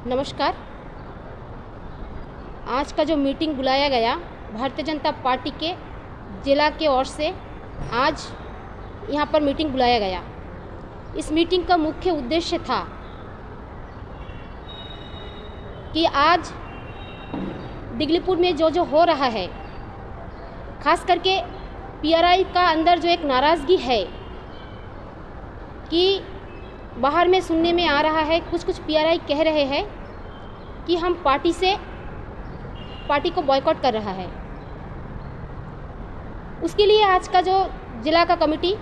नमस्कार। आज का जो मीटिंग बुलाया गया भारतीय जनता पार्टी के जिला के ओर से, आज यहाँ पर मीटिंग बुलाया गया। इस मीटिंग का मुख्य उद्देश्य था कि आज दिगलीपुर में जो हो रहा है, खास करके पीआरआई का अंदर जो एक नाराज़गी है कि बाहर में सुनने में आ रहा है, कुछ पीआरआई कह रहे हैं कि हम पार्टी को बॉयकॉट कर रहा है। उसके लिए आज का जो जिला का कमेटी,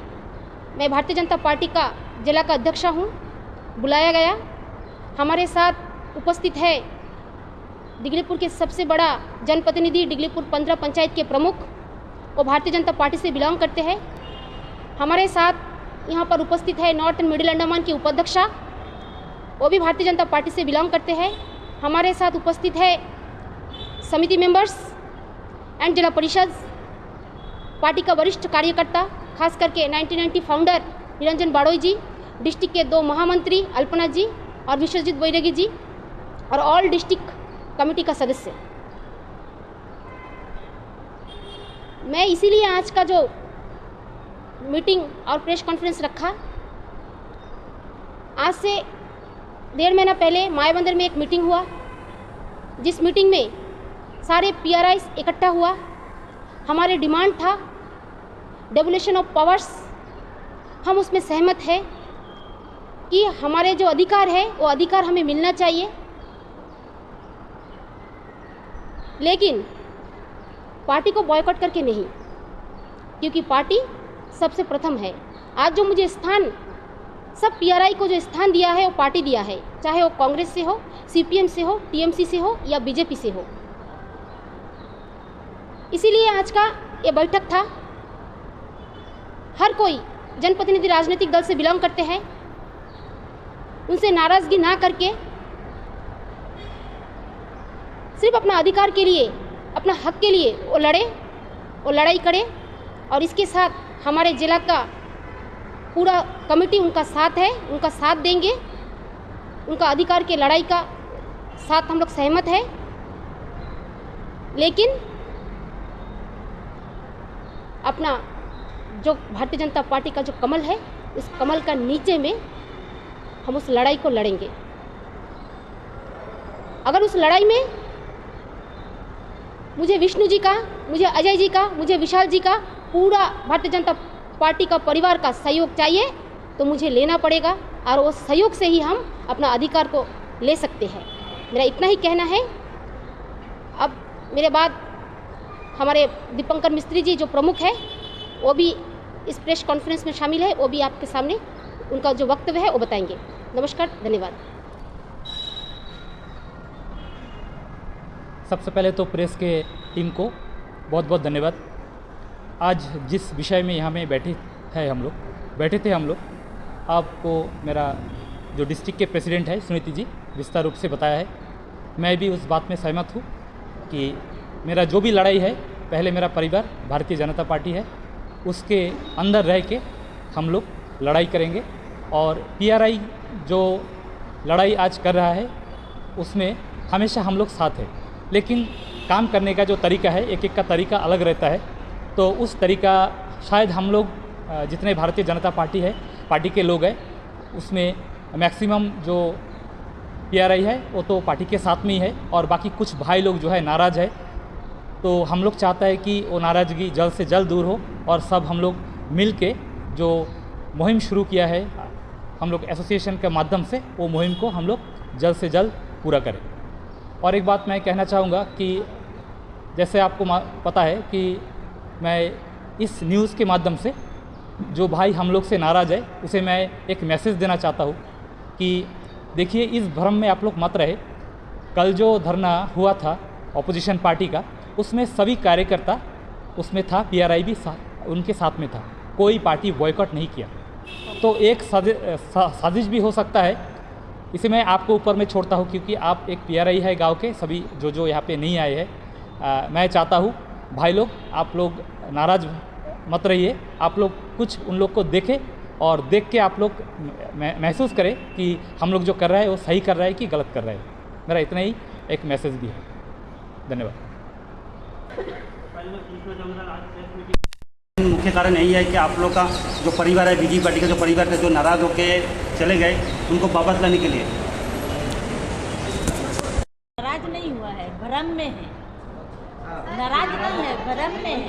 मैं भारतीय जनता पार्टी का जिला का अध्यक्ष हूँ, बुलाया गया। हमारे साथ उपस्थित है दिगलीपुर के सबसे बड़ा जनप्रतिनिधि, दिगलीपुर 15 पंचायत के प्रमुख, वो भारतीय जनता पार्टी से बिलोंग करते हैं। हमारे साथ यहाँ पर उपस्थित है नॉर्थ एंड मिडिल अंडमान की उपाध्यक्षा, वो भी भारतीय जनता पार्टी से बिलोंग करते हैं। हमारे साथ उपस्थित है समिति मेंबर्स एंड जिला परिषद पार्टी का वरिष्ठ कार्यकर्ता, खास करके 1990 फाउंडर निरंजन बाड़ोई जी, डिस्ट्रिक्ट के 2 महामंत्री अल्पना जी और विश्वजीत बैरागी जी, और ऑल डिस्ट्रिक्ट कमेटी का सदस्य। मैं इसीलिए आज का जो मीटिंग और प्रेस कॉन्फ्रेंस रखा, आज से 1.5 महीना पहले मायाबंदर में एक मीटिंग हुआ, जिस मीटिंग में सारे पीआरआई इकट्ठा हुआ। हमारे डिमांड था डेवोल्यूशन ऑफ पावर्स। हम उसमें सहमत हैं कि हमारे जो अधिकार है वो अधिकार हमें मिलना चाहिए, लेकिन पार्टी को बॉयकॉट करके नहीं, क्योंकि पार्टी सबसे प्रथम है। आज जो मुझे स्थान, सब पीआरआई को जो स्थान दिया है वो पार्टी दिया है, चाहे वो कांग्रेस से हो, सीपीएम से हो, टीएमसी से हो या बीजेपी से हो। इसीलिए आज का ये बैठक था। हर कोई जनप्रतिनिधि राजनीतिक दल से बिलोंग करते हैं, उनसे नाराज़गी ना करके सिर्फ अपना अधिकार के लिए, अपना हक के लिए वो लड़े, वो लड़ाई करे। और इसके साथ हमारे जिला का पूरा कमेटी उनका साथ है, उनका साथ देंगे। उनका अधिकार के लड़ाई का साथ हम लोग सहमत है, लेकिन अपना जो भारतीय जनता पार्टी का जो कमल है, उस कमल का नीचे में हम उस लड़ाई को लड़ेंगे। अगर उस लड़ाई में मुझे विष्णु जी का, मुझे अजय जी का, मुझे विशाल जी का, पूरा भारतीय जनता पार्टी का परिवार का सहयोग चाहिए, तो मुझे लेना पड़ेगा, और वो सहयोग से ही हम अपना अधिकार को ले सकते हैं। मेरा इतना ही कहना है। अब मेरे बाद हमारे दीपंकर मिस्त्री जी जो प्रमुख है, वो भी इस प्रेस कॉन्फ्रेंस में शामिल है, वो भी आपके सामने उनका जो वक्तव्य है वो बताएंगे। नमस्कार, धन्यवाद। सबसे पहले तो प्रेस के टीम को बहुत बहुत धन्यवाद। आज जिस विषय में यहाँ में बैठे थे हम लोग, आपको मेरा जो डिस्ट्रिक्ट के प्रेसिडेंट है सुनीति जी विस्तार रूप से बताया है। मैं भी उस बात में सहमत हूँ कि मेरा जो भी लड़ाई है, पहले मेरा परिवार भारतीय जनता पार्टी है, उसके अंदर रह के हम लोग लड़ाई करेंगे। और पीआरआई जो लड़ाई आज कर रहा है, उसमें हमेशा हम लोग साथ हैं, लेकिन काम करने का जो तरीका है, एक एक का तरीका अलग रहता है। तो उस तरीका शायद हम लोग जितने भारतीय जनता पार्टी है, पार्टी के लोग हैं, उसमें मैक्सिमम जो पीआरआई है वो तो पार्टी के साथ में ही है, और बाकी कुछ भाई लोग जो है नाराज़ है। तो हम लोग चाहता है कि वो नाराज़गी जल्द से जल्द दूर हो, और सब हम लोग मिल के जो मुहिम शुरू किया है हम लोग एसोसिएशन के माध्यम से, वो मुहिम को हम लोग जल्द से जल्द पूरा करें। और एक बात मैं कहना चाहूँगा कि जैसे आपको पता है कि मैं इस न्यूज़ के माध्यम से जो भाई हम लोग से नाराज़ है, उसे मैं एक मैसेज देना चाहता हूँ कि देखिए, इस भ्रम में आप लोग मत रहे। कल जो धरना हुआ था ऑपोजिशन पार्टी का, उसमें सभी कार्यकर्ता उसमें था, पीआरआई भी उनके साथ में था, कोई पार्टी बॉयकॉट नहीं किया। तो एक साजिश भी हो सकता है, इसे मैं आपको ऊपर में छोड़ता हूँ, क्योंकि आप एक पीआरआई है गांव के, सभी जो यहाँ पे नहीं आए हैं। मैं चाहता हूँ भाई लोग, आप लोग नाराज़ मत रहिए, आप लोग कुछ उन लोग को देखें और देख के आप लोग महसूस करें कि हम लोग जो कर रहे हैं वो सही कर रहे हैं कि गलत कर रहे हैं। मेरा इतना ही एक मैसेज भी है। धन्यवाद। मुख्य कारण यही है कि आप लोग का जो परिवार है, बीजेपी पार्टी का जो परिवार है, जो नाराज़ होकर चले गए, उनको वापस लाने के लिए। नाराज नहीं हुआ है, भ्रम में है। नाराज नहीं है, भ्रम में है।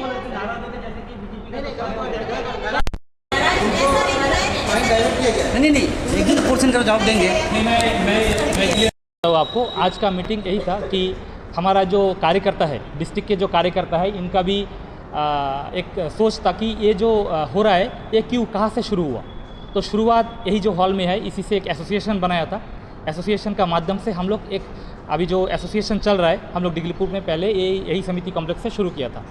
नहीं, एक दिन पोर्शन का जवाब देंगे। मैं तो आपको आज का मीटिंग यही था कि हमारा जो कार्यकर्ता है, डिस्ट्रिक्ट के जो कार्यकर्ता है, इनका भी एक सोच था कि ये जो हो रहा है ये क्यों, कहाँ से शुरू हुआ। तो शुरुआत यही जो हॉल में है, इसी से एक एसोसिएशन बनाया था। एसोसिएशन का माध्यम से हम लोग एक अभी जो एसोसिएशन चल रहा है, हम लोग डिगलीपुर में पहले यही समिति कॉम्प्लेक्स से शुरू किया था।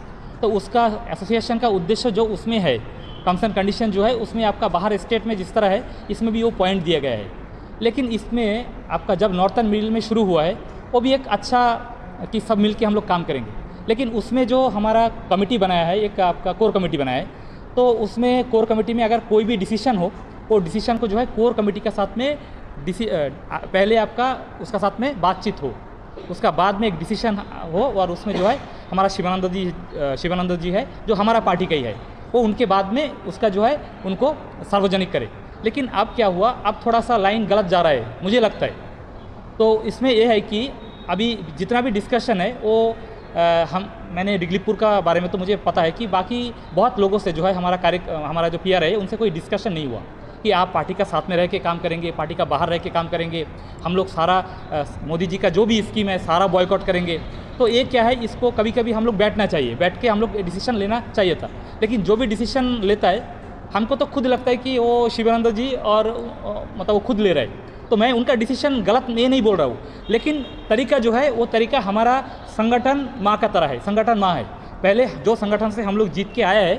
तो उसका एसोसिएशन का उद्देश्य जो उसमें है, टर्म्स एंड कंडीशन जो है उसमें आपका बाहर स्टेट में जिस तरह है, इसमें भी वो पॉइंट दिया गया है। लेकिन इसमें आपका जब नॉर्थन मिडिल में शुरू हुआ है, वो भी एक अच्छा कि सब मिल के हम लोग काम करेंगे। लेकिन उसमें जो हमारा कमेटी बनाया है, एक आपका कोर कमेटी बनाया है, तो उसमें कोर कमेटी में अगर कोई भी डिसीजन हो, वो डिसीजन को जो है कोर कमेटी के साथ में पहले आपका उसका साथ में बातचीत हो, उसका बाद में एक डिसीजन हो, और उसमें जो है हमारा शिवानंद जी है जो हमारा पार्टी का ही है, वो उनके बाद में उसका जो है उनको सार्वजनिक करे। लेकिन अब क्या हुआ, अब थोड़ा सा लाइन गलत जा रहा है मुझे लगता है। तो इसमें यह है कि अभी जितना भी डिस्कशन है वो मैंने डिगलीपुर का बारे में तो मुझे पता है कि बाकी बहुत लोगों से जो है हमारा जो पीआर है उनसे कोई डिस्कशन नहीं हुआ कि आप पार्टी का साथ में रह के काम करेंगे, पार्टी का बाहर रह के काम करेंगे, हम लोग सारा मोदी जी का जो भी स्कीम है सारा बॉयकॉट करेंगे। तो ये क्या है, इसको कभी कभी हम लोग बैठना चाहिए, बैठ के हम लोग डिसीजन लेना चाहिए था। लेकिन जो भी डिसीजन लेता है, हमको तो खुद लगता है कि वो शिवानंद जी और मतलब वो खुद ले रहे हैं। तो मैं उनका डिसीजन गलत ये नहीं बोल रहा हूँ, लेकिन तरीका जो है वो तरीका हमारा संगठन माँ का तरह है, संगठन माँ है। पहले जो संगठन से हम लोग जीत के आया है,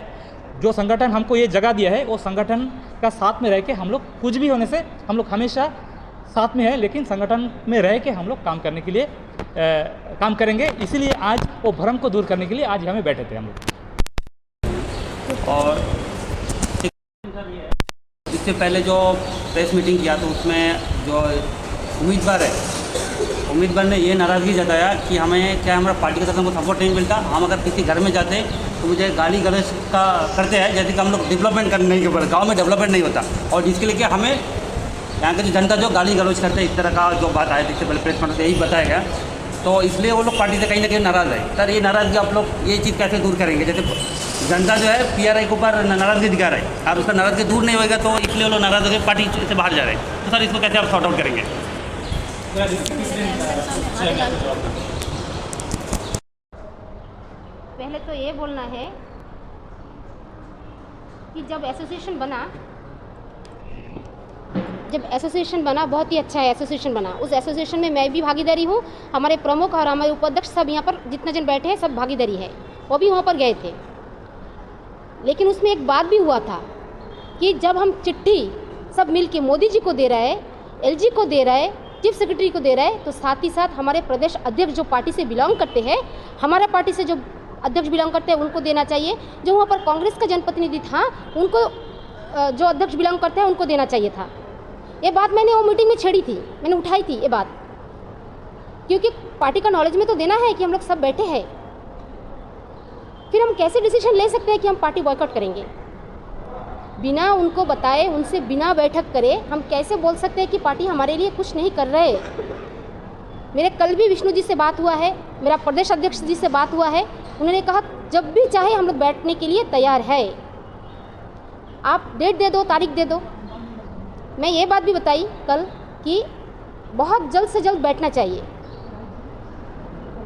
जो संगठन हमको ये जगह दिया है, वो संगठन का साथ में रह के हम लोग कुछ भी होने से हम लोग हमेशा साथ में है, लेकिन संगठन में रह के हम लोग काम करने के लिए काम करेंगे। इसीलिए आज वो भ्रम को दूर करने के लिए आज हमें बैठे थे हम लोग। और इससे पहले जो प्रेस मीटिंग किया तो उसमें जो उम्मीदवार ने ये नाराज़गी जताया कि हमें क्या हमारा पार्टी के साथ हमको सपोर्ट नहीं मिलता, हम अगर किसी घर में जाते तो मुझे गाली गलौज का करते हैं, जैसे कि हम लोग डेवलपमेंट करने के बाद गाँव में डेवलपमेंट नहीं होता, और जिसके लिए कि हमें यहाँ की जनता जो गाली गलौज करते हैं, इस तरह का जो बात आया इससे पहले प्रेस कॉन्फ्रेंस यही बताया गया। तो इसलिए वो लोग पार्टी से कहीं ना कहीं नाराज़ है। सर, ये नाराज़गी आप लोग ये चीज़ कैसे दूर करेंगे? जैसे जनता जो है पीआरआई के ऊपर नाराज़गी दिखा रहा है, और उसका नाराज़गी दूर नहीं होगा, तो इसलिए वो लोग नाराज़ होकर पार्टी से बाहर जा रहे हैं। तो सर, इसको कैसे आप सॉर्ट आउट करेंगे? पहले तो ये बोलना है कि जब एसोसिएशन बना बहुत ही अच्छा है एसोसिएशन बना। उस एसोसिएशन में मैं भी भागीदारी हूँ, हमारे प्रमुख और हमारे उपाध्यक्ष सब यहाँ पर जितना जन बैठे हैं सब भागीदारी है, वो भी वहाँ पर गए थे। लेकिन उसमें एक बात भी हुआ था कि जब हम चिट्ठी सब मिल के मोदी जी को दे रहे हैं, एलजी को दे रहे हैं, चीफ सेक्रेटरी को दे रहे हैं, तो साथ ही साथ हमारे प्रदेश अध्यक्ष जो पार्टी से बिलोंग करते हैं, हमारा पार्टी से जो अध्यक्ष बिलोंग करते हैं उनको देना चाहिए। जो वहाँ पर कांग्रेस का जनप्रतिनिधि था उनको जो अध्यक्ष बिलोंग करते हैं उनको देना चाहिए था। ये बात मैंने वो मीटिंग में छेड़ी थी, मैंने उठाई थी ये बात, क्योंकि पार्टी का नॉलेज में तो देना है कि हम लोग सब बैठे हैं। फिर हम कैसे डिसीजन ले सकते हैं कि हम पार्टी बॉयकॉट करेंगे? बिना उनको बताए, उनसे बिना बैठक करे हम कैसे बोल सकते हैं कि पार्टी हमारे लिए कुछ नहीं कर रहे? मेरे कल भी विष्णु जी से बात हुआ है, मेरा प्रदेश अध्यक्ष जी से बात हुआ है, उन्होंने कहा जब भी चाहे हम लोग बैठने के लिए तैयार है, आप डेट दे दो, तारीख दे दो। मैं ये बात भी बताई कल कि बहुत जल्द से जल्द बैठना चाहिए।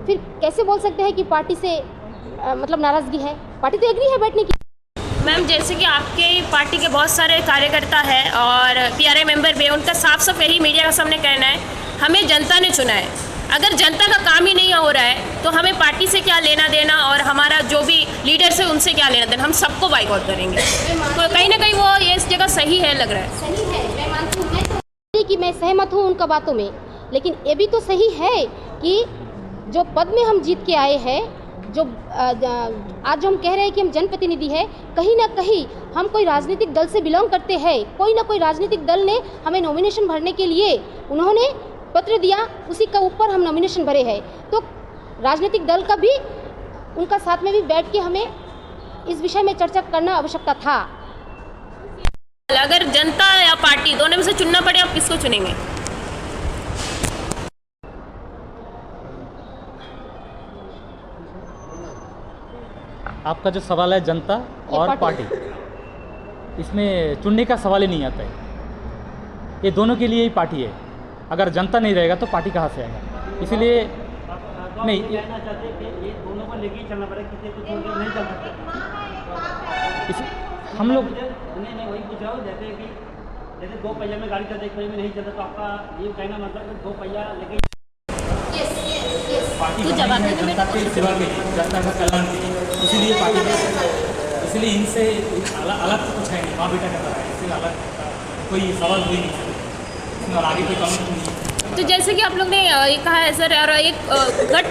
फिर कैसे बोल सकते हैं कि पार्टी से मतलब नाराज़गी है? पार्टी तो एग्री है बैठने की। मैम, जैसे कि आपके पार्टी के बहुत सारे कार्यकर्ता हैं और पीआरआई मेंबर भी, उनका साफ साफ यही मीडिया का सामने कहना है, हमें जनता ने चुना है। अगर जनता का काम ही नहीं हो रहा है तो हमें पार्टी से क्या लेना देना, और हमारा जो भी लीडर्स है उनसे क्या लेना देना, हम सबको बाइकआउट करेंगे। तो कहीं ना कहीं वो ये इस जगह सही है, लग रहा है। सही है, मैं मानती हूँ, मैं कि मैं सहमत हूँ उनका बातों में, लेकिन ये भी तो सही है कि जो पद में हम जीत के आए हैं, जो आज हम कह रहे हैं कि हम जनप्रतिनिधि है, कहीं ना कहीं हम कोई राजनीतिक दल से बिलोंग करते हैं। कोई ना कोई राजनीतिक दल ने हमें नॉमिनेशन भरने के लिए उन्होंने पत्र दिया, उसी का ऊपर हम नॉमिनेशन भरे हैं। तो राजनीतिक दल का भी उनका साथ में भी बैठ के हमें इस विषय में चर्चा करना आवश्यकता था। अगर जनता या पार्टी दोनों में से चुनना पड़े, आप किसको चुनेंगे? आपका जो सवाल है जनता और पार्टी, इसमें चुनने का सवाल ही नहीं आता है। ये दोनों के लिए ही पार्टी है। अगर जनता नहीं रहेगा तो पार्टी कहाँ से आएगा? इसलिए नहीं, कहना चाहते हैं कि ये दोनों को लेके ही चलना पड़ेगा, किसी को छोड़ के नहीं चल सकते। हम लोग नहीं वही पूछ रहा हूँ, जैसे 2 पहिया में गाड़ी चलती है, 1 पहिया में नहीं चलता, तो आपका ये कहना मतलब कि 2 पहिया लेके पार्टी बनाई है जनता के सेवा के, जनता का कल्याण के लिए, इसीलिए पार्टी इसलिए इनसे अलग तो कुछ है नहीं, माँ बेटा का तरह है, इससे अलग कोई सवाल हो ही नहीं सकता और आगे कोई कमेंट नहीं है। तो जैसे कि आप लोग ने ये कहा है सर, और एक गट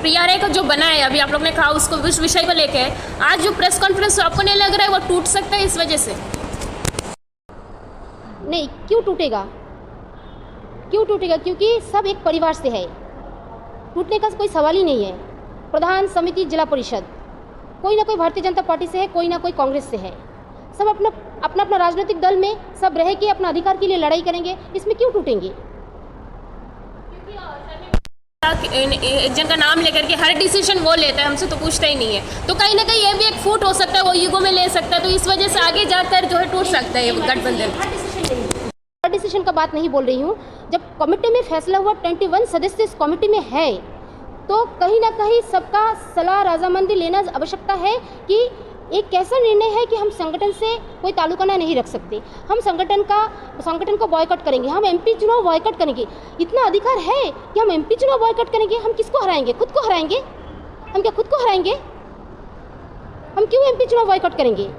PRI का जो बना है, अभी आप लोग ने कहा उसको उस विषय को लेके आज जो प्रेस कॉन्फ्रेंस आपको नहीं लग रहा है वो टूट सकता है इस वजह से? नहीं, क्यों टूटेगा? क्यों टूटेगा? क्योंकि सब एक परिवार से है, टूटने का कोई सवाल ही नहीं है। प्रधान समिति, जिला परिषद, कोई ना कोई भारतीय जनता पार्टी से है, कोई ना कोई कांग्रेस से है। सब अपना अपना राजनीतिक दल में सब रह के अपना अधिकार के लिए लड़ाई करेंगे, इसमें क्यों टूटेंगे? एक जन का नाम लेकर के हर डिसीजन वो लेता है, हमसे तो पूछता ही नहीं है। तो कहीं ना कहीं ये भी एक फूट हो सकता है, वो ईगो में ले सकता है, तो इस वजह से आगे जाकर जो है टूट सकता है ये गठबंधन। हर डिसीजन का बात नहीं बोल रही हूँ। जब कमेटी में फैसला हुआ, 21 सदस्य इस कमेटी में है, तो कहीं ना कहीं सबका सलाह रजामंदी लेना आवश्यकता है कि एक कैसा निर्णय है कि हम संगठन से कोई ताल्लुकाना नहीं रख सकते, हम संगठन को बॉयकॉट करेंगे, हम MP चुनाव बॉयकॉट करेंगे। इतना अधिकार है कि हम MP चुनाव बॉयकॉट करेंगे। हम किसको हराएंगे? खुद को हराएंगे। हम क्या खुद को हराएंगे? हम क्यों MP चुनाव बॉयकॉट करेंगे?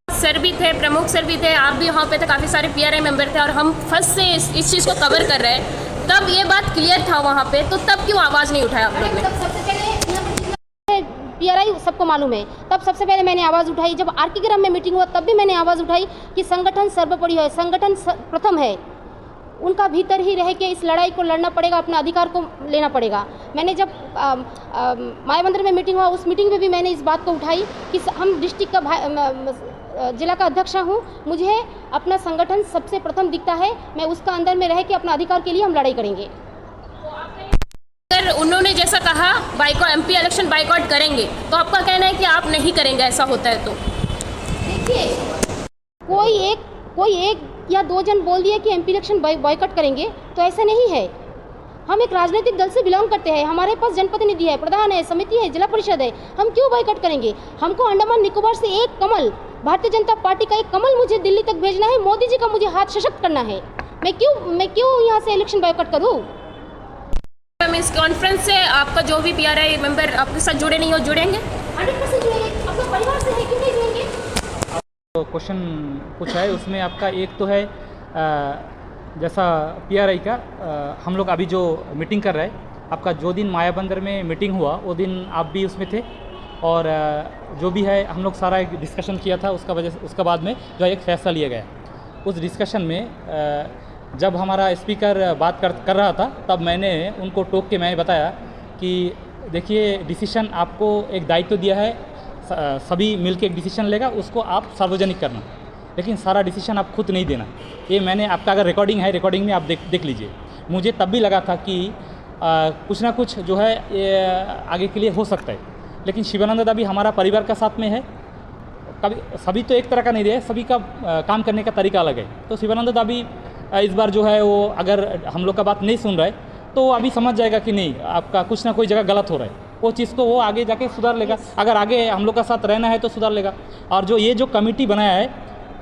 सर भी थे, प्रमुख सर भी थे, आप भी वहाँ पे थे, काफ़ी सारे PRI मेंबर थे, और हम फर्स्ट से इस चीज़ को कवर कर रहे हैं। तब ये बात क्लियर था वहाँ पे, तो तब क्यों आवाज़ नहीं उठाया आप लोग ने? PRI सबको मालूम है। तब सबसे पहले मैंने आवाज़ उठाई, जब RK ग्राम में मीटिंग हुआ तब भी मैंने आवाज़ उठाई कि संगठन सर्वोपरि है, संगठन प्रथम है, उनका भीतर ही रह के इस लड़ाई को लड़ना पड़ेगा, अपना अधिकार को लेना पड़ेगा। मैंने जब मायाबंदर में मीटिंग हुआ, उस मीटिंग में भी मैंने इस बात को उठाई कि हम डिस्ट्रिक्ट का जिला का अध्यक्ष हूँ, मुझे अपना संगठन सबसे प्रथम दिखता है, मैं उसका अंदर में रह के अपना अधिकार के लिए हम लड़ाई करेंगे। अगर उन्होंने जैसा कहा बाइकॉट, MP इलेक्शन बाइकॉट करेंगे, तो आपका कहना है कि आप नहीं करेंगे? ऐसा होता है तो देखिए, कोई एक या 2 जन बोल दिए कि MP इलेक्शन बॉयकॉट करेंगे, तो ऐसा नहीं है। हम एक राजनीतिक दल से बिलोंग करते हैं, हमारे पास जनप्रतिनिधि है, प्रधान है, समिति है, जिला परिषद है, हम क्यों बॉयकॉट करेंगे? हमको अंडमान निकोबार से एक कमल, भारतीय जनता पार्टी का एक कमल मुझे दिल्ली तक भेजना है, मोदी जी का मुझे हाथ सशक्त करना है। मैं क्यों यहाँ से इलेक्शन बॉयकॉट करूँ? इस कॉन्फ्रेंस से आपका जो भी PRI मेंबर आपके साथ जुड़े नहीं हो, जुड़ेंगे? 100% जुड़ेंगे, अपना परिवार से है, क्यों नहीं जुड़ेंगे? तो क्वेश्चन पूछा है, उसमें आपका एक तो है जैसा PRI का हम लोग अभी जो मीटिंग कर रहे हैं, आपका जो दिन मायाबंदर में मीटिंग हुआ वो दिन आप भी उसमें थे, और जो भी है हम लोग सारा एक डिस्कशन किया था, उसका बाद में जो एक फैसला लिया गया। उस डिस्कशन में जब हमारा स्पीकर बात कर रहा था, तब मैंने उनको टोक के मैं बताया कि देखिए, डिसीजन आपको एक दायित्व दिया है, सभी मिलकर एक डिसीजन लेगा, उसको आप सार्वजनिक करना, लेकिन सारा डिसीजन आप खुद नहीं देना। ये मैंने आपका अगर रिकॉर्डिंग है, रिकॉर्डिंग में आप देख लीजिए। मुझे तब भी लगा था कि कुछ ना कुछ जो है ये आगे के लिए हो सकता है, लेकिन शिवानंद दादा भी हमारा परिवार का साथ में है। कभी सभी तो एक तरह का नहीं रहे, सभी का काम करने का तरीका अलग है। तो शिवानंद दादा भी इस बार जो है वो अगर हम लोग का बात नहीं सुन रहा है, तो अभी समझ जाएगा कि नहीं, आपका कुछ ना कोई जगह गलत हो रहा है, वो चीज़ को वो आगे जाके सुधार लेगा। अगर आगे हम लोग का साथ रहना है तो सुधार लेगा। और जो ये जो कमेटी बनाया है,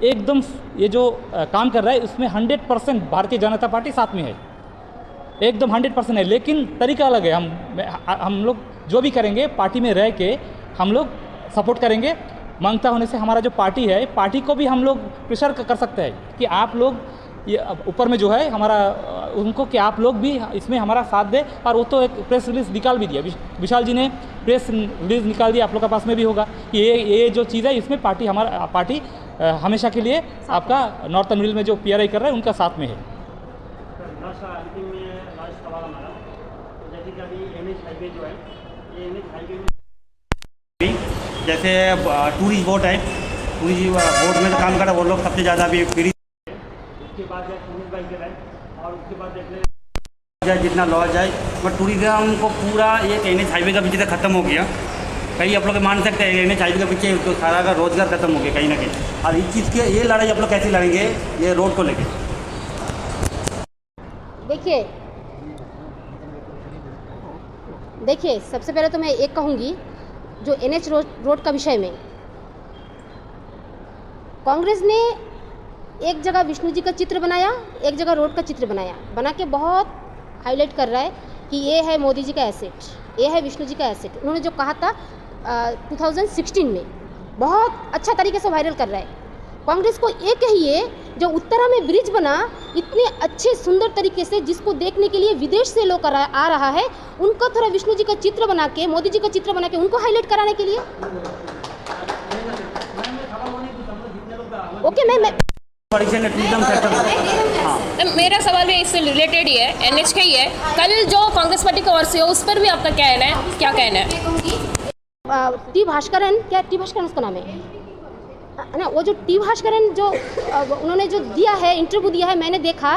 एकदम ये जो काम कर रहा है, उसमें 100% भारतीय जनता पार्टी साथ में है, एकदम 100% है, लेकिन तरीका अलग है। हम लोग जो भी करेंगे पार्टी में रह के हम लोग सपोर्ट करेंगे। मांगता होने से हमारा जो पार्टी है, पार्टी को भी हम लोग प्रेशर कर सकते हैं कि आप लोग ये ऊपर में जो है हमारा उनको कि आप लोग भी इसमें हमारा साथ दें। और वो तो एक प्रेस रिलीज निकाल भी दिया, विशाल जी ने प्रेस रिलीज निकाल दिया, आप लोग के पास में भी होगा कि ये जो चीज़ है, इसमें पार्टी हमारा पार्टी हमेशा के लिए आपका नॉर्थन मिडिल में जो PRI कर रहा है उनका साथ में है। अंतिम में लास्ट सवाल हमारा, तो जैसे कि अभी NH हाईवे जो है, ये NH हाईवे में जैसे टूरिस्ट बोट है, टूरिस्ट बोट में काम कर रहा है वो लोग सबसे ज़्यादा अभी पीड़ित। उसके बाद जो टूरिस्ट बाइकर है और उसके बाद देख लें जितना लॉज है, बट टूरिज्म को पूरा ये NH हाईवे का पीछे ख़त्म हो गया। कहीं आप लोग मान सकते हैं NH हाईवे के पीछे तो सारा का रोजगार खत्म हो गया कहीं ना कहीं। और इस चीज़ के ये लड़ाई आप लोग कैसे लड़ेंगे ये रोड को लेकर? देखिए सबसे पहले तो मैं एक कहूँगी जो NH रोड का विषय में कांग्रेस ने एक जगह विष्णु जी का चित्र बनाया, एक जगह रोड का चित्र बना के बहुत हाईलाइट कर रहा है कि ये है मोदी जी का एसेट, ये है विष्णु जी का एसेट। उन्होंने जो कहा था 2016 में बहुत अच्छा तरीके से वायरल कर रहा है। कांग्रेस को ये कहिए जो उत्तरा में ब्रिज बना इतने अच्छे सुंदर तरीके से, जिसको देखने के लिए विदेश से लोग आ रहा है, उनको थोड़ा विष्णु जी का चित्र बना के, मोदी जी का चित्र बना के उनको हाईलाइट कराने के लिए। ओके मैं मेरा सवाल भी इससे रिलेटेड ही है, NH का ही है। कल जो कांग्रेस पार्टी की ओर से हो उस पर भी आपका क्या कहना है? टी भास्करन उसका नाम है ना, वो जो टी भास्करन जो उन्होंने जो दिया है, इंटरव्यू दिया है, मैंने देखा,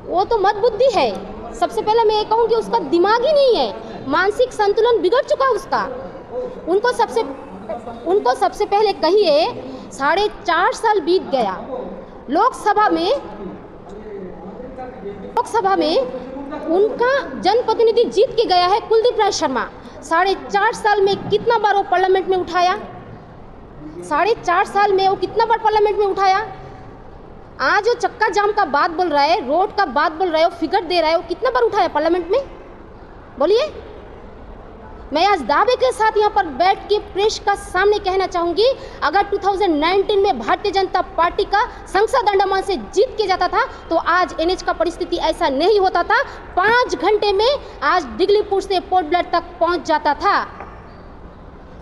वो तो मद बुद्धि है। सबसे पहले मैं ये कहूँगी उसका दिमाग ही नहीं है, मानसिक संतुलन बिगड़ चुका है उसका। उनको सबसे पहले कहिए 4.5 साल बीत गया लोकसभा में उनका जनप्रतिनिधि जीत के गया है कुलदीप राय शर्मा। 4.5 साल में कितना बार वो पार्लियामेंट में उठाया? 4.5 साल में वो कितना बार पार्लियामेंट में उठाया? आज जो चक्का जाम का बात बोल रहा है, रोड का बात बोल रहा है, वो फिगर दे रहा है, वो कितना बार उठाया पार्लियामेंट में? बोलिए। मैं आज दावे के साथ यहाँ पर बैठ के प्रेस का सामने कहना चाहूँगी, अगर 2019 में भारतीय जनता पार्टी का संसद अंडमान से जीत के जाता था तो आज NH का परिस्थिति ऐसा नहीं होता था। 5 घंटे में आज दिगलीपुर से पोर्ट ब्लेयर तक पहुँच जाता था।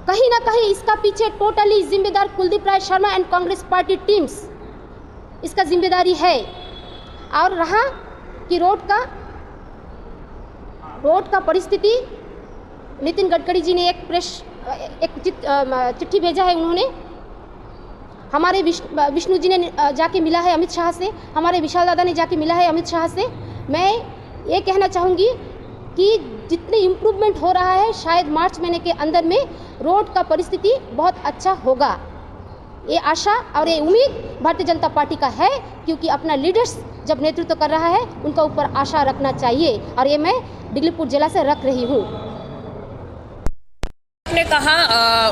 कहीं ना कहीं इसका पीछे टोटली जिम्मेदार Kuldeep Rai Sharma and Congress party teams, इसका जिम्मेदारी है। और रहा कि रोड का परिस्थिति, नितिन गडकरी जी ने एक चिट्ठी भेजा है। उन्होंने हमारे विष्णु जी ने जाके मिला है अमित शाह से, हमारे विशाल दादा ने जाके मिला है अमित शाह से। मैं ये कहना चाहूँगी कि जितनी इम्प्रूवमेंट हो रहा है, शायद मार्च महीने के अंदर में रोड का परिस्थिति बहुत अच्छा होगा। ये आशा और ये उम्मीद भारतीय जनता पार्टी का है, क्योंकि अपना लीडर्स जब नेतृत्व कर रहा है उनका ऊपर आशा रखना चाहिए, और ये मैं दिगलीपुर जिला से रख रही हूँ। आपने कहा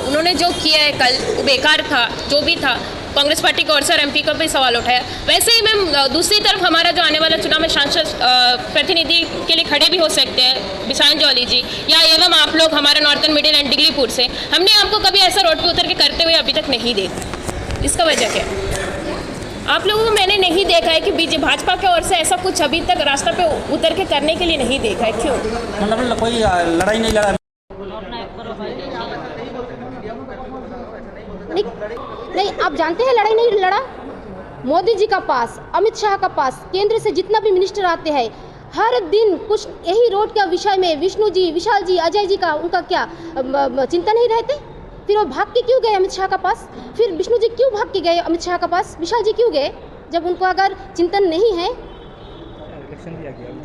उन्होंने जो किया है कल बेकार था, जो भी था, कांग्रेस पार्टी की ओर से और MP का भी सवाल उठाया। वैसे ही मैम दूसरी तरफ हमारा जो आने वाला चुनाव में सांसद प्रतिनिधि के लिए खड़े भी हो सकते हैं बिशान जौली जी, या एवं आप लोग हमारा नॉर्थन मिडिल एंड दिगलीपुर से। हमने आपको कभी ऐसा रोड पे उतर के करते हुए अभी तक नहीं देखा, इसका वजह क्या है? आप लोगों को मैंने नहीं देखा है कि भाजपा की ओर से ऐसा कुछ अभी तक रास्ता पे उतर के करने के लिए नहीं देखा है। क्यों? मतलब कोई लड़ाई नहीं लड़ा? नहीं, आप जानते हैं लड़ाई नहीं लड़ा। मोदी जी का पास, अमित शाह का पास, केंद्र से जितना भी मिनिस्टर आते हैं, हर दिन कुछ यही रोड के विषय में विष्णु जी, विशाल जी, अजय जी का उनका क्या चिंता नहीं रहते? फिर वो भाग के क्यों गए अमित शाह का पास? फिर विष्णु जी क्यों भाग के गए अमित शाह का पास? विशाल जी क्यों गए जब उनको अगर चिंतन नहीं है?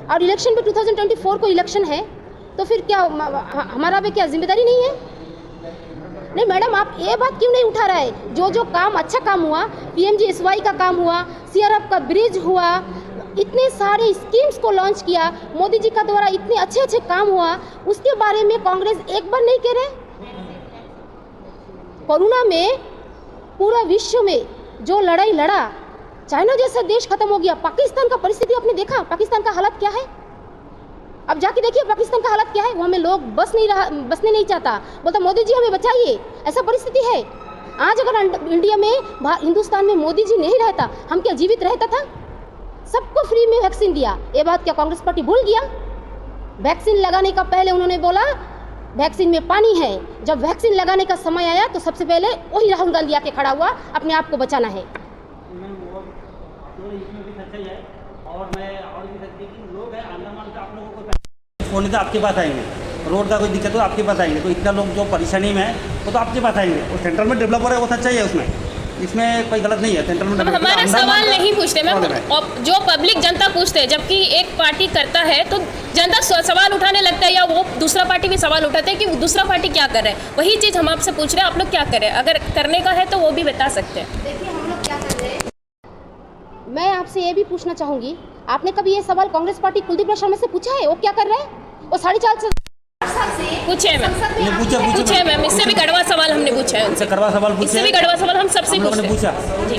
और इलेक्शन पे 2024 को इलेक्शन है, तो फिर क्या हमारा पे क्या जिम्मेदारी नहीं है? नहीं मैडम, आप ये बात क्यों नहीं उठा रहे? जो काम अच्छा काम हुआ, PMGSY का काम हुआ, CRF का ब्रिज हुआ, इतने सारे स्कीम्स को लॉन्च किया, मोदी जी का द्वारा इतने अच्छे अच्छे काम हुआ, उसके बारे में कांग्रेस एक बार नहीं कह रहे। कोरोना में पूरा विश्व में जो लड़ाई लड़ा, चाइना जैसा देश खत्म हो गया। पाकिस्तान का परिस्थिति आपने देखा, पाकिस्तान का हालत क्या है? अब जाके देखिए पाकिस्तान का हालत क्या है। वहाँ में लोग बसने नहीं चाहता, बोलता मोदी जी हमें बचाइए, ऐसा परिस्थिति है। आज अगर इंडिया में, हिंदुस्तान में मोदी जी नहीं रहता, हम क्या जीवित रहता था? सबको फ्री में वैक्सीन दिया, ये बात क्या कांग्रेस पार्टी भूल गया? वैक्सीन लगाने का पहले उन्होंने बोला वैक्सीन में पानी है। जब वैक्सीन लगाने का समय आया तो सबसे पहले वही राहुल गांधी आके खड़ा हुआ, अपने आप को बचाना है। इसमें भी सच्चाई है, और मैं और भी लेकिन लोग हैं अंडमान का, आप लोगों को फोन तो आपके पास आएंगे, रोड का कोई दिक्कत हो आपके पास आएंगे। तो इतना लोग जो परेशानी में है वो तो आपके पास आएंगे। और सेंट्रल में डेवलपर है वो सच्चाई है, उसमें इसमें कोई गलत नहीं है। सेंट्रल में हमारा सवाल नहीं पूछते मैम, जो पब्लिक जनता पूछते हैं, जबकि एक पार्टी करता है तो जनता सवाल उठाने लगता है, या वो दूसरा पार्टी भी सवाल उठाते हैं कि दूसरा पार्टी क्या कर रहे हैं। वही चीज़ हम आपसे पूछ रहे हैं, आप लोग क्या कर रहे हैं? अगर करने का है तो वो भी बता सकते हैं। देखिए हम लोग क्या कर रहे हैं, मैं आपसे ये भी पूछना चाहूँगी, आपने कभी ये सवाल कांग्रेस पार्टी कुलदीप राय शर्मा से पूछा है वो क्या कर रहे हैं? वो 4.5 साल से पूछे मैम, पूछे मैम, इससे भी कड़वा सवाल हमने पूछा है उनसे, कड़वा सवाल पूछे, इससे भी कड़वा सवाल हम सबसे पूछते हैं। पूछा जी।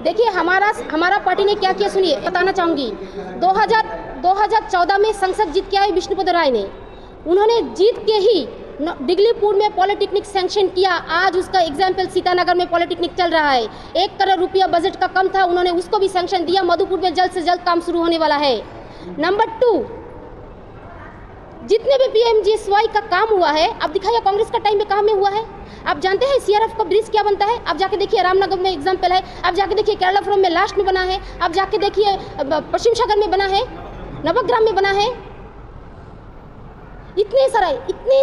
देखिए हमारा पार्टी ने क्या किया सुनिए, बताना चाहूँगी। 2014 में संसद जीत के आए विष्णुपद राय ने, उन्होंने जीत के ही डिगलीपुर में पॉलिटेक्निक सैंक्शन किया। आज उसका एग्जाम्पल सीतानगर में पॉलिटेक्निक चल रहा है। 1 करोड़ रुपया बजट का कम था, उन्होंने उसको भी सैंक्शन दिया। मधुपुर में जल्द से जल्द काम शुरू होने वाला है। नंबर 2, जितने भी PMGSY का काम हुआ है, अब दिखाइए कांग्रेस का टाइम में काम में हुआ है। आप जानते हैं CRF का ब्रिज क्या बनता है? आप जाके देखिए रामनगर में एग्जाम्पल है, आप जाके देखिए केरला फ्रॉम में लास्ट में बना है, आप जाके देखिए पश्चिम सागर में बना है, नवग्राम में बना है। इतने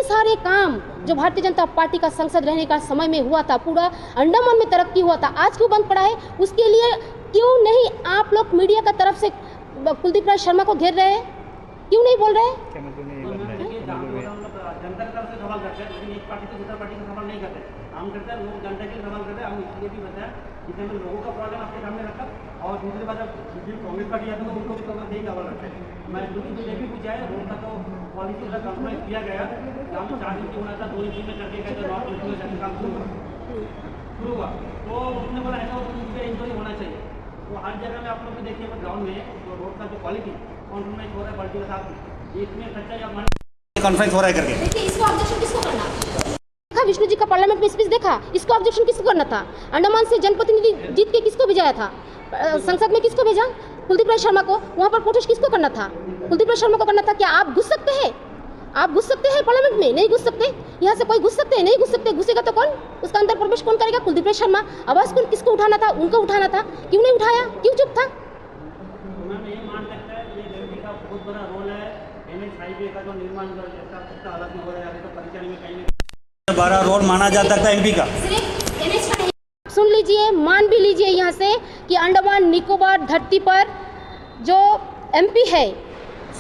सारे काम जो भारतीय जनता पार्टी का संसद रहने का समय में हुआ था, पूरा अंडमान में तरक्की हुआ था, आज क्यों बंद पड़ा है? उसके लिए क्यों नहीं आप लोग मीडिया का तरफ से कुलदीप राय शर्मा को घेर रहे हैं? क्यों नहीं बोल रहे हैं? जनता की तरफ से सवाल करते हैं, लेकिन एक पार्टी से दूसरा पार्टी का सवाल नहीं करते। हम करते हैं, लोग जनता के लिए सवाल करते हैं। हम इसलिए भी बताया जिसमें हम लोगों का प्रॉब्लम आपके सामने रखा, और दूसरी बात जो कांग्रेस पार्टी आती है तो उनको भी तो यही सवाल रखते हैं। मैं दूसरी चीज़ ये भी पूछा है, रोड का तो पॉलिसी का कॉम्प्रोमाइज किया गया, काम 4 इंची होना था, 2 इंची में करके गए तो 9 इंची में जाकर काम शुरू हुआ। तो उसने बोला ऐसा इंक्वायरी होना चाहिए। तो हर जगह में आप लोग भी देखिए ग्राउंड में तो रोड का जो क्वालिटी कॉम्प्रोमाइज हो रहा है पार्टी के साथ, इसमें सच्चाई आप मान कॉन्फ्रेंस हो रहा है करके। देखिए इसको ऑब्जेक्शन किसको करना था? विष्णु जी का पार्लियामेंट में स्पीच देखा, इसको ऑब्जेक्शन किसको करना था? अंडमान से जनप्रतिनिधि जीत के किसको भेजा था? संसद में किसको भेजा? कुलदीप राय शर्मा को। वहाँ पर प्रोटेस्ट किसको करना था? कुलदीप राय शर्मा को करना था। क्या आप घुस सकते हैं? आप घुस सकते हैं पार्लियामेंट में? नहीं घुस सकते। यहाँ से कोई घुस सकते हैं? नहीं घुस सकते। घुसेगा तो कौन? उसका अंदर प्रवेश कौन करेगा? कुलदीप राय शर्मा। आवाज कौन किसको उठाना था? उनको उठाना था। क्यों नहीं उठाया? क्यों चुप था? बहुत बड़ा रोल है NH हाईवे का जो निर्माण हालत में हो रहा है, तो परेशानी में कहीं बड़ा रोल माना जा सकता है MP का। सुन लीजिए, मान भी लीजिए यहाँ से कि अंडमान निकोबार धरती पर जो MP है,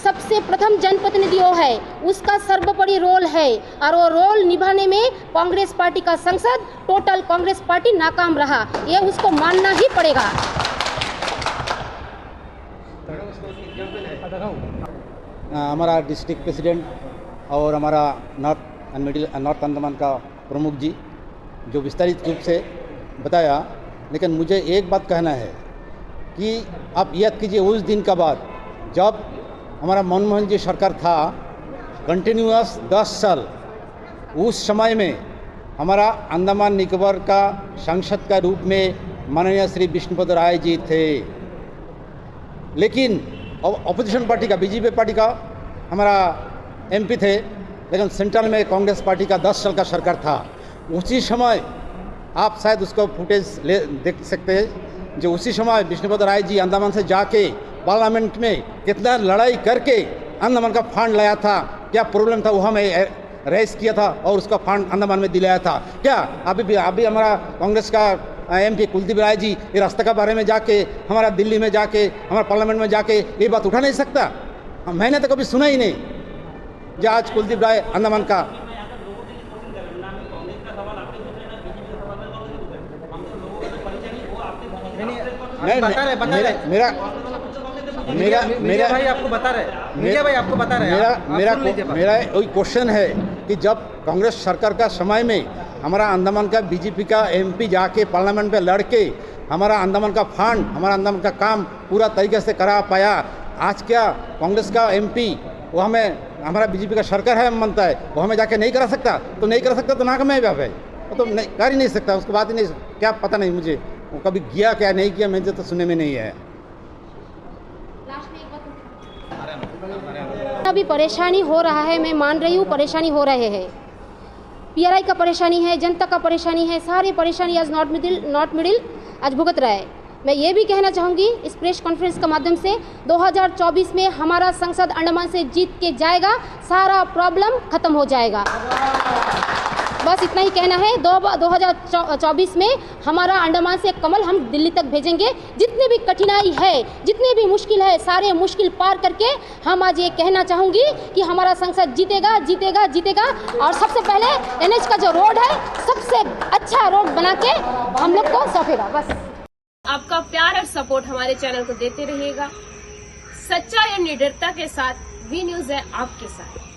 सबसे प्रथम जनप्रतिनिधि वो है, उसका सर्वोपरि रोल है, और वो रोल निभाने में कांग्रेस पार्टी का संसद, टोटल कांग्रेस पार्टी नाकाम रहा। ये उसको मानना ही पड़ेगा। हमारा डिस्ट्रिक्ट प्रेसिडेंट और हमारा नॉर्थ अंडमान का प्रमुख जी जो विस्तारित रूप से बताया, लेकिन मुझे एक बात कहना है कि आप याद कीजिए उस दिन का बाद जब हमारा मनमोहन जी सरकार था, कंटिन्यूअस 10 साल, उस समय में हमारा अंडमान निकोबार का सांसद का रूप में माननीय श्री विष्णुपद राय जी थे। लेकिन अपोजिशन पार्टी का, BJP पार्टी का हमारा MP थे, लेकिन सेंट्रल में कांग्रेस पार्टी का 10 साल का सरकार था। उसी समय आप शायद उसको फुटेज देख सकते हैं, जो उसी समय विष्णुपद राय जी अंडमान से जाके पार्लियामेंट में कितना लड़ाई करके अंडमान का फंड लाया था, क्या प्रॉब्लम था वो हमें रेस किया था और उसका फंड अंडमान में दिलाया था। क्या अभी हमारा कांग्रेस का MP कुलदीप राय जी ये रास्ते के बारे में जाके हमारा दिल्ली में जाके हमारा पार्लियामेंट में जाके ये बात उठा नहीं सकता? मैंने तो कभी सुना ही नहीं जो आज कुलदीप राय अंडमान का मेरा वही क्वेश्चन है कि जब कांग्रेस सरकार का समय में हमारा अंडमान का BJP का MP जाके पार्लियामेंट में लड़के हमारा अंडमान का फंड, हमारा अंडमान का काम पूरा तरीके से करा पाया, आज क्या कांग्रेस का MP वो हमें, हमारा BJP का सरकार है मानता है, वो हमें जाके नहीं करा सकता? तो नहीं करा सकता तो नाकाम है है, वो तो नहीं कर ही नहीं सकता। उसको बात ही नहीं, क्या पता नहीं मुझे वो कभी किया क्या नहीं किया, मुझे तो सुनने में नहीं है। अभी परेशानी हो रहा है, मैं मान रही हूँ परेशानी हो रहे हैं, पीआरआई का परेशानी है, जनता का परेशानी है, सारी परेशानी आज नॉर्थ मिडिल आज भुगत रहा है। मैं ये भी कहना चाहूँगी इस प्रेस कॉन्फ्रेंस के माध्यम से 2024 में हमारा संसद अंडमान से जीत के जाएगा, सारा प्रॉब्लम खत्म हो जाएगा। बस इतना ही कहना है। 2024 में हमारा अंडमान से कमल हम दिल्ली तक भेजेंगे। जितनी भी कठिनाई है, जितनी भी मुश्किल है, सारे मुश्किल पार करके हम आज ये कहना चाहूँगी कि हमारा संसद जीतेगा, जीतेगा, जीतेगा। और सबसे पहले NH का जो रोड है सबसे अच्छा रोड बना के हम लोग को सौंपेगा। बस आपका प्यार और सपोर्ट हमारे चैनल को देते रहिएगा। सच्चाई और निडरता के साथ वी न्यूज़ है आपके साथ।